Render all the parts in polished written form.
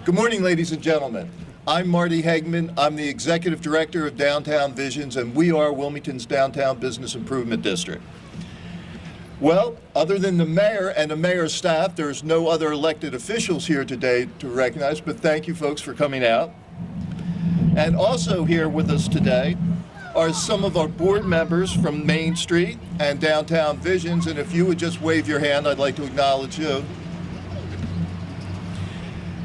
Good morning, ladies and gentlemen. I'm Marty Hegman. I'm the Executive Director of Downtown Visions, and we are Wilmington's Downtown Business Improvement District. Well, other than the mayor and the mayor's staff, there's no other elected officials here today to recognize, but thank you folks for coming out. And also here with us today are some of our board members from Main Street and Downtown Visions, and if you would just wave your hand, I'd like to acknowledge you.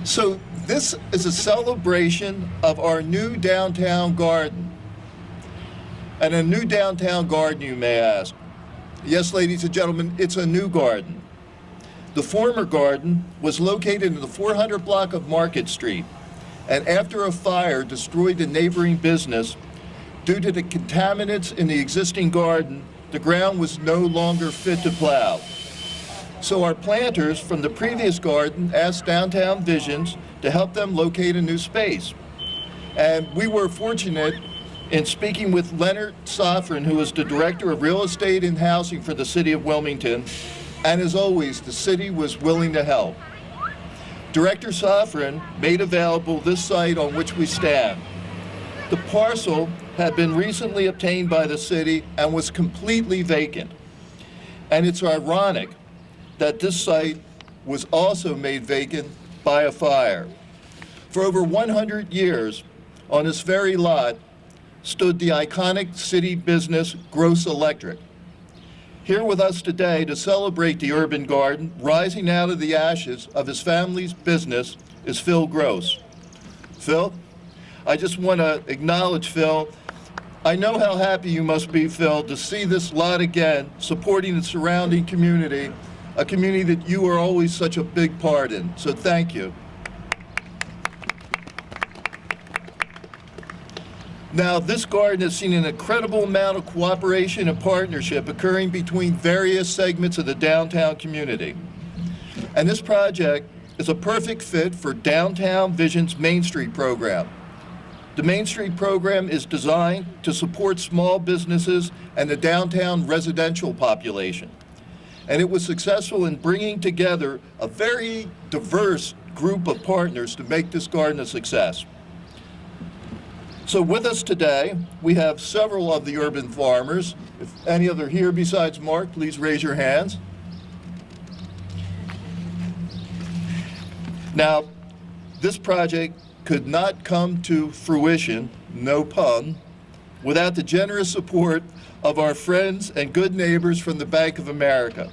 So this is a celebration of our new downtown garden. And a new downtown garden, you may ask. Yes, ladies and gentlemen, it's a new garden. The former garden was located in the 400 block of Market Street, and after a fire destroyed the neighboring business, due to the contaminants in the existing garden, the ground was no longer fit to plow. So our planters from the previous garden asked Downtown Visions to help them locate a new space. And we were fortunate in speaking with Leonard Sofrin, who is the Director of Real Estate and Housing for the City of Wilmington. And as always, the city was willing to help. Director Sofrin made available this site on which we stand. The parcel had been recently obtained by the city and was completely vacant. And it's ironic that this site was also made vacant by a fire. For over 100 years, on this very lot, stood the iconic city business Gross Electric. Here with us today to celebrate the urban garden, rising out of the ashes of his family's business, is Phil Gross. Phil, I just want to acknowledge Phil. I know how happy you must be, Phil, to see this lot again, supporting the surrounding community, a community that you are always such a big part in. So thank you. Now, this garden has seen an incredible amount of cooperation and partnership occurring between various segments of the downtown community. And this project is a perfect fit for Downtown Vision's Main Street program. The Main Street program is designed to support small businesses and the downtown residential population. And it was successful in bringing together a very diverse group of partners to make this garden a success. So with us today, we have several of the urban farmers. If any of them are here besides Mark, please raise your hands. Now, this project could not come to fruition, no pun, without the generous support of our friends and good neighbors from the Bank of America.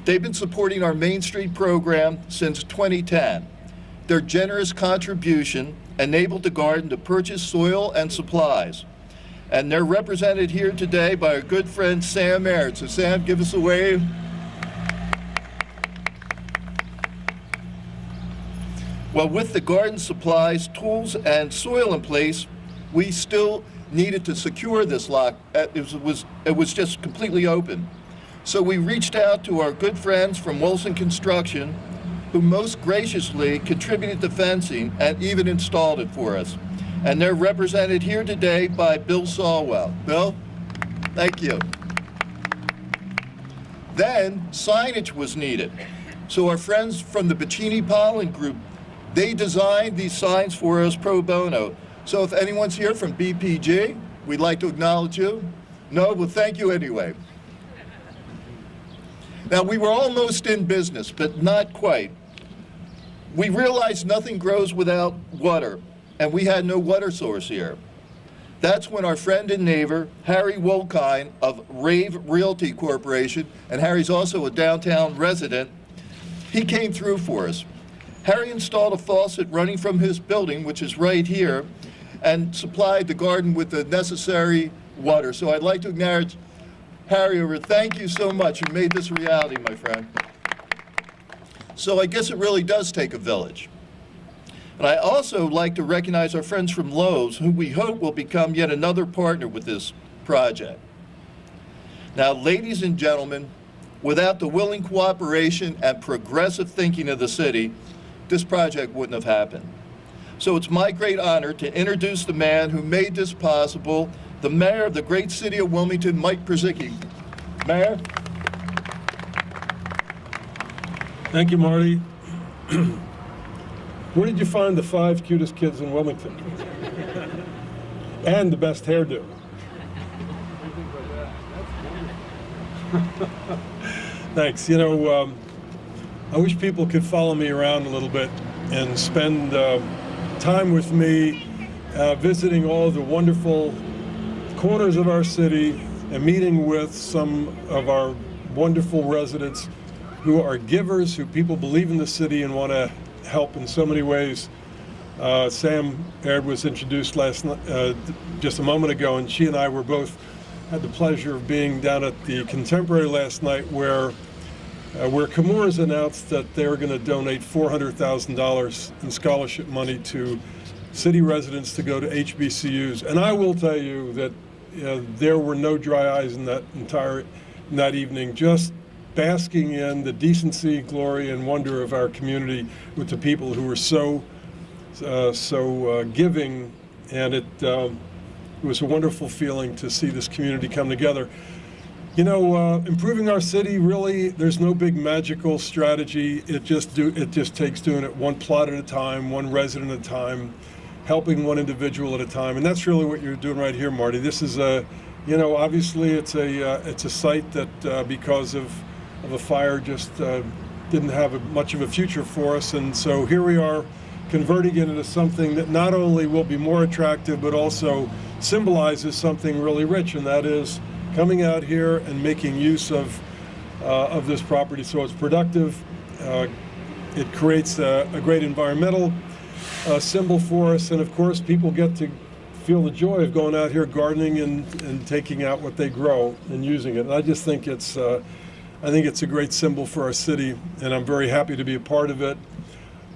They've been supporting our Main Street program since 2010. Their generous contribution enabled the garden to purchase soil and supplies. And they're represented here today by our good friend Sam Aird. So Sam, give us a wave. Well, with the garden supplies, tools, and soil in place, we still needed to secure this lot. It was just completely open. So we reached out to our good friends from Wilson Construction, who most graciously contributed the fencing and even installed it for us. And they're represented here today by Bill Sawwell. Bill, thank you. Then signage was needed. So our friends from the Bacini Pollen Group, they designed these signs for us pro bono. So if anyone's here from BPG, we'd like to acknowledge you. No, well, thank you anyway. Now, we were almost in business, but not quite. We realized nothing grows without water, and we had no water source here. That's when our friend and neighbor, Harry Wolkine of Rave Realty Corporation, and Harry's also a downtown resident, he came through for us. Harry installed a faucet running from his building, which is right here, and supplied the garden with the necessary water. So I'd like to acknowledge Harry, thank you so much. You made this a reality, my friend. So I guess it really does take a village. And I also like to recognize our friends from Lowe's, who we hope will become yet another partner with this project. Now, ladies and gentlemen, without the willing cooperation and progressive thinking of the city, this project wouldn't have happened. So it's my great honor to introduce the man who made this possible, the mayor of the great city of Wilmington, Mike Przicki. Mayor. Thank you, Marty. Where did you find the 5 cutest kids in Wilmington? And the best hairdo. Thanks. You know, I wish people could follow me around a little bit and spend time with me visiting all the wonderful corners of our city and meeting with some of our wonderful residents who are givers, who people believe in the city and want to help in so many ways. Sam Aird was introduced just a moment ago, and she and I were both had the pleasure of being down at the Contemporary last night, where Camorra's announced that they're going to donate $400,000 in scholarship money to city residents to go to HBCUs. And I will tell you that there were no dry eyes in that evening, just basking in the decency, glory, and wonder of our community with the people who were so giving, and it was a wonderful feeling to see this community come together. You know, improving our city, really, there's no big magical strategy. It just takes doing it one plot at a time, one resident at a time, helping one individual at a time, and that's really what you're doing right here, Marty. This is obviously it's a site that because of a fire just didn't have much of a future for us, and so here we are converting it into something that not only will be more attractive but also symbolizes something really rich, and that is coming out here and making use of this property so it's productive. It creates a great environmental symbol for us, and of course people get to feel the joy of going out here gardening and taking out what they grow and using it. And I just think it's a great symbol for our city, and I'm very happy to be a part of it.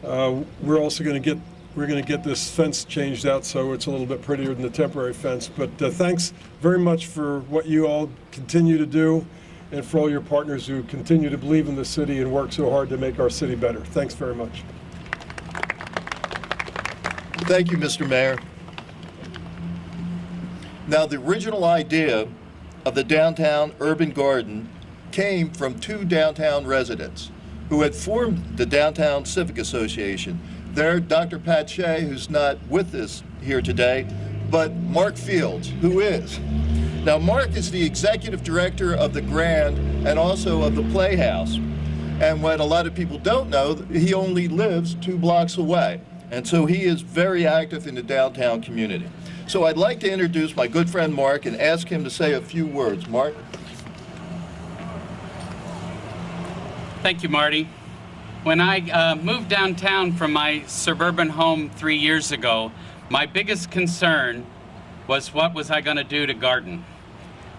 We're also going to get this fence changed out so it's a little bit prettier than the temporary fence. But thanks very much for what you all continue to do, and for all your partners who continue to believe in the city and work so hard to make our city better. Thanks very much. Thank you, Mr. Mayor. Now, the original idea of the downtown urban garden came from 2 downtown residents who had formed the Downtown Civic Association. They're Dr. Pat Shea, who's not with us here today, but Mark Fields, who is. Now, Mark is the executive director of the Grand and also of the Playhouse. And what a lot of people don't know, he only lives 2 blocks away. And so he is very active in the downtown community. So I'd like to introduce my good friend Mark and ask him to say a few words. Mark? Thank you, Marty. When I moved downtown from my suburban home 3 years ago, my biggest concern was what was I going to do to garden.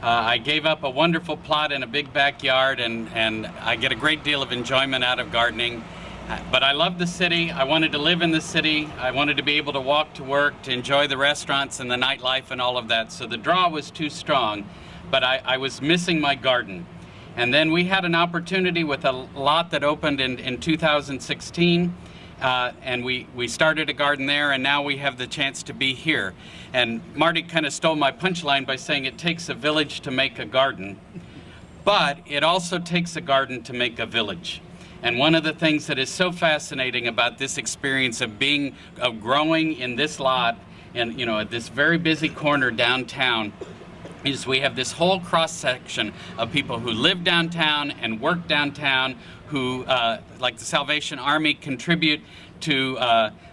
I gave up a wonderful plot in a big backyard, and I get a great deal of enjoyment out of gardening. But I love the city. I wanted to live in the city. I wanted to be able to walk to work, to enjoy the restaurants and the nightlife and all of that. So the draw was too strong, but I was missing my garden. And then we had an opportunity with a lot that opened in 2016, and we started a garden there, and now we have the chance to be here. And Marty kind of stole my punchline by saying it takes a village to make a garden, but it also takes a garden to make a village. And one of the things that is so fascinating about this experience of growing in this lot, and at this very busy corner downtown, is we have this whole cross-section of people who live downtown and work downtown, who, like the Salvation Army, contribute to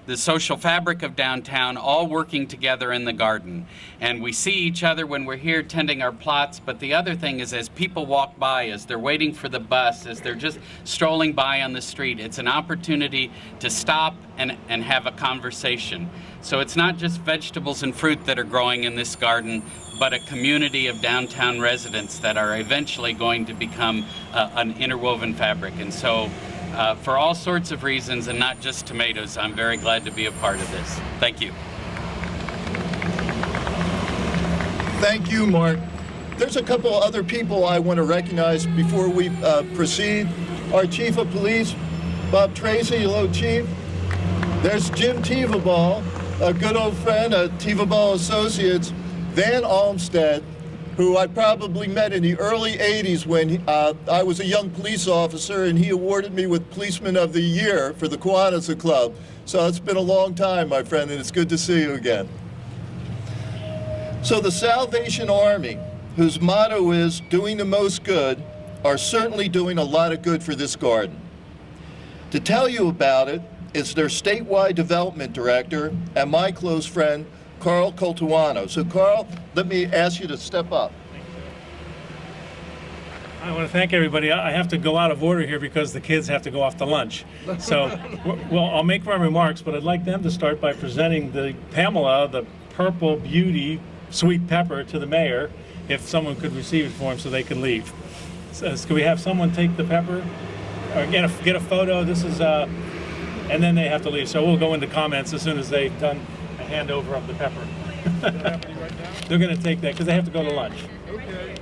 the social fabric of downtown, all working together in the garden. And we see each other when we're here tending our plots, but the other thing is as people walk by, as they're waiting for the bus, as they're just strolling by on the street, it's an opportunity to stop and have a conversation. So it's not just vegetables and fruit that are growing in this garden, but a community of downtown residents that are eventually going to become an interwoven fabric. And so for all sorts of reasons, and not just tomatoes, I'm very glad to be a part of this. Thank you. Thank you, Mark. There's a couple other people I want to recognize before we proceed. Our Chief of Police, Bob Tracy. Hello, Chief. There's Jim Tivaball, a good old friend of Tivaball Associates, Van Olmsted, who I probably met in the early 80s when I was a young police officer, and he awarded me with Policeman of the Year for the Kiwanis Club. So it's been a long time, my friend, and it's good to see you again. So the Salvation Army, whose motto is doing the most good, are certainly doing a lot of good for this garden. To tell you about it is their statewide development director and my close friend, Carl Coltuano. So Carl, let me ask you to step up. I want to thank everybody. I have to go out of order here because the kids have to go off to lunch. So, well, I'll make my remarks, but I'd like them to start by presenting the Pamela, the purple beauty, sweet pepper, to the mayor, if someone could receive it for him so they can leave. So, could we have someone take the pepper or get a photo? This is, and then they have to leave. So we'll go into comments as soon as they've done a handover of the pepper. Is that happening right now? They're going to take that because they have to go to lunch. Okay.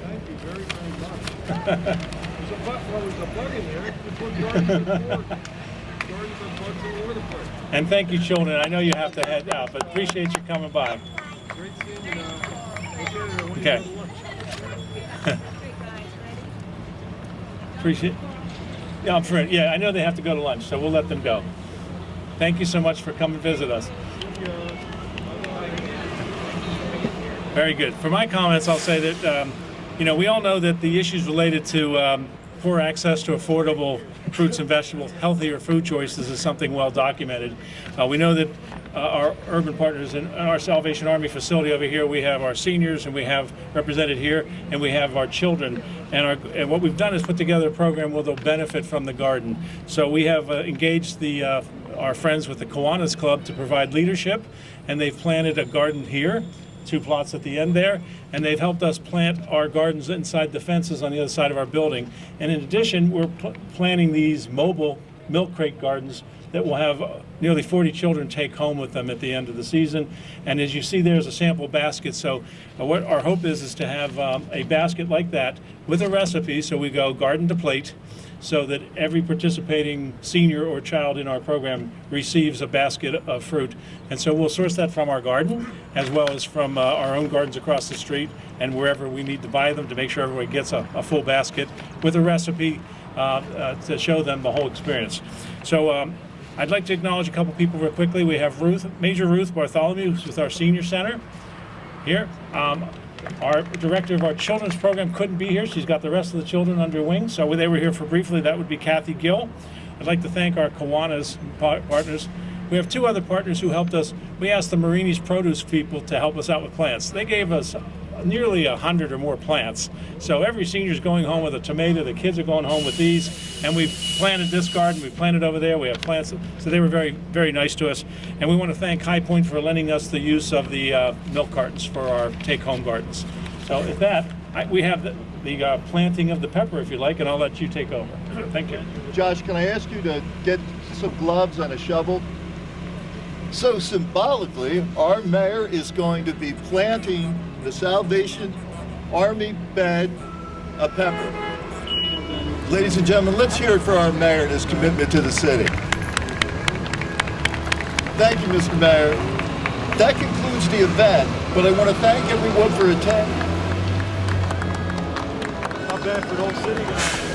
Thank you very, very much. There's a bug in there. It's what gardens are for. Gardens are bugs all over the place. And thank you, children. I know you have to head out, but appreciate you coming by. Great seeing you now. Okay. Appreciate. Yeah, I'm sure. Yeah, I know they have to go to lunch, so we'll let them go. Thank you so much for coming to visit us. Very good. For my comments, I'll say that we all know that the issues related to poor access to affordable fruits and vegetables, healthier food choices, is something well documented. We know that our urban partners in our Salvation Army facility over here, we have our seniors, and we have represented here, and we have our children. And what we've done is put together a program where they'll benefit from the garden. So we have engaged our friends with the Kiwanis Club to provide leadership, and they've planted a garden here, 2 plots at the end there, and they've helped us plant our gardens inside the fences on the other side of our building. And in addition, we're planting these mobile milk crate gardens that will have nearly 40 children take home with them at the end of the season. And as you see, there's a sample basket. So what our hope is to have a basket like that with a recipe, so we go garden to plate, so that every participating senior or child in our program receives a basket of fruit. And so we'll source that from our garden, as well as from our own gardens across the street, and wherever we need to buy them, to make sure everybody gets a full basket with a recipe to show them the whole experience. So I'd like to acknowledge a couple people real quickly. We have Major Ruth Bartholomew, who's with our senior center here. Our director of our children's program couldn't be here. She's got the rest of the children under wing, so they were here for briefly. That would be Kathy Gill. I'd like to thank our Kiwanis partners. We have 2 other partners who helped us. We asked the Marini's produce people to help us out with plants. They gave us nearly 100 or more plants. So every senior's going home with a tomato. The kids are going home with these. And we've planted this garden. We've planted over there. We have plants. So they were very, very nice to us. And we want to thank High Point for lending us the use of the milk cartons for our take-home gardens. So with that, we have the planting of the pepper, if you like, and I'll let you take over. Thank you. Josh, can I ask you to get some gloves and a shovel? So symbolically, our mayor is going to be planting the Salvation Army bed of pepper. Ladies and gentlemen, let's hear it for our mayor and his commitment to the city. Thank you, Mr. Mayor. That concludes the event, but I want to thank everyone for attending. Not bad for an old city guy.